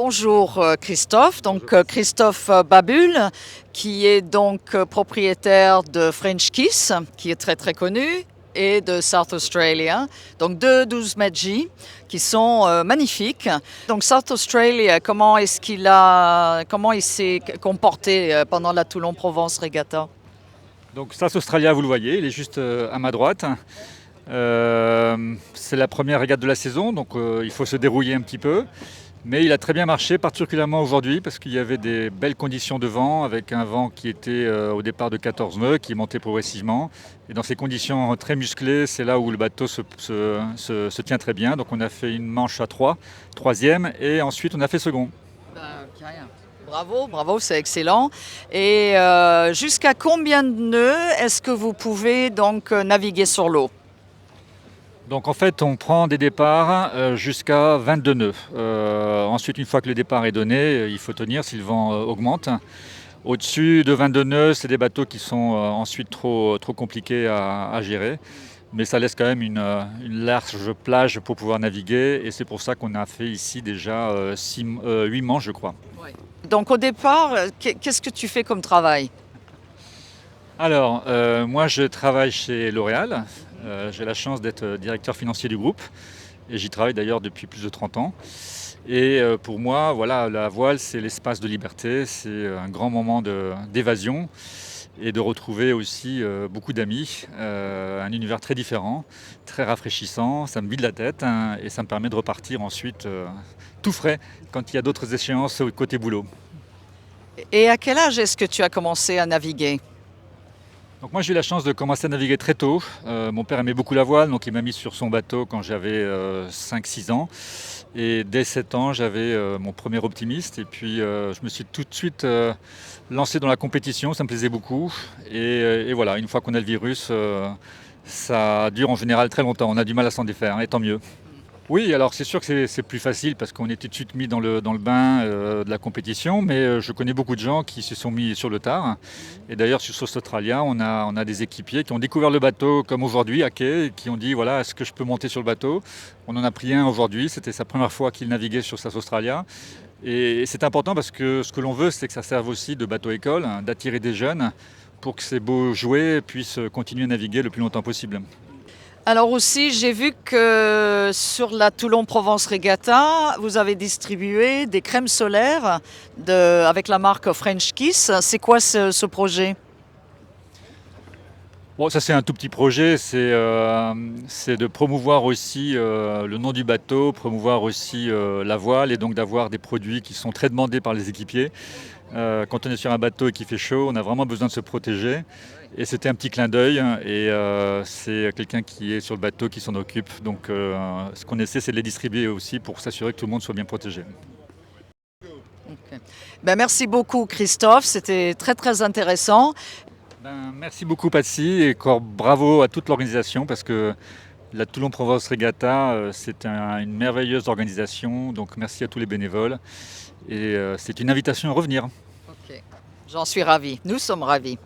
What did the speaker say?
Bonjour Christophe, Christophe Babul qui est donc propriétaire de French Kiss qui est très très connu et de South Australia, donc deux 12 Medji qui sont magnifiques. Donc South Australia, comment il s'est comporté pendant la Toulon-Provence Regatta? Donc South Australia, vous le voyez, il est juste à ma droite. C'est la première régate de la saison, donc il faut se dérouiller un petit peu. Mais il a très bien marché, particulièrement aujourd'hui, parce qu'il y avait des belles conditions de vent, avec un vent qui était au départ de 14 nœuds, qui montait progressivement. Et dans ces conditions très musclées, c'est là où le bateau se tient très bien. Donc on a fait une manche à 3, troisième, et ensuite on a fait second. Bravo, bravo, c'est excellent. Et jusqu'à combien de nœuds est-ce que vous pouvez donc naviguer sur l'eau? Donc en fait, on prend des départs jusqu'à 22 nœuds. Ensuite, une fois que le départ est donné, il faut tenir si le vent augmente. Au-dessus de 22 nœuds, c'est des bateaux qui sont ensuite trop compliqués à gérer. Mais ça laisse quand même une large plage pour pouvoir naviguer. Et c'est pour ça qu'on a fait ici déjà 8 manches, je crois. Ouais. Donc au départ, qu'est-ce que tu fais comme travail? Alors, moi je travaille chez L'Oréal. J'ai la chance d'être directeur financier du groupe et j'y travaille d'ailleurs depuis plus de 30 ans. Et pour moi, voilà, la voile, c'est l'espace de liberté, c'est un grand moment d'évasion et de retrouver aussi beaucoup d'amis, un univers très différent, très rafraîchissant, ça me vide la tête, hein, et ça me permet de repartir ensuite tout frais quand il y a d'autres échéances côté boulot. Et à quel âge est-ce que tu as commencé à naviguer? Donc moi j'ai eu la chance de commencer à naviguer très tôt. Mon père aimait beaucoup la voile, donc il m'a mis sur son bateau quand j'avais 5-6 ans. Et dès 7 ans, j'avais mon premier optimiste. Et puis je me suis tout de suite lancé dans la compétition, ça me plaisait beaucoup. Et voilà, une fois qu'on a le virus, ça dure en général très longtemps. On a du mal à s'en défaire, et tant mieux. Oui, alors c'est sûr que c'est plus facile parce qu'on est tout de suite mis dans le bain de la compétition, mais je connais beaucoup de gens qui se sont mis sur le tard. Et d'ailleurs, sur Sauce Australia, on a des équipiers qui ont découvert le bateau comme aujourd'hui à quai, et qui ont dit voilà, est-ce que je peux monter sur le bateau? On en a pris un aujourd'hui, c'était sa première fois qu'il naviguait sur Sauce Australia. Et c'est important parce que ce que l'on veut, c'est que ça serve aussi de bateau école, hein, d'attirer des jeunes pour que ces beaux jouets puissent continuer à naviguer le plus longtemps possible. Alors aussi, j'ai vu que sur la Toulon-Provence Regatta, vous avez distribué des crèmes solaires avec la marque French Kiss. C'est quoi ce projet? Bon, ça c'est un tout petit projet, c'est de promouvoir aussi le nom du bateau, promouvoir aussi la voile et donc d'avoir des produits qui sont très demandés par les équipiers. Quand on est sur un bateau et qu'il fait chaud, on a vraiment besoin de se protéger. Et c'était un petit clin d'œil et c'est quelqu'un qui est sur le bateau qui s'en occupe. Donc ce qu'on essaie, c'est de les distribuer aussi pour s'assurer que tout le monde soit bien protégé. Ok. Ben, merci beaucoup Christophe, c'était très très intéressant. Merci beaucoup Patsy et encore bravo à toute l'organisation parce que la Toulon-Provence Regatta, c'est une merveilleuse organisation. Donc merci à tous les bénévoles et c'est une invitation à revenir. Ok. J'en suis ravie, nous sommes ravis.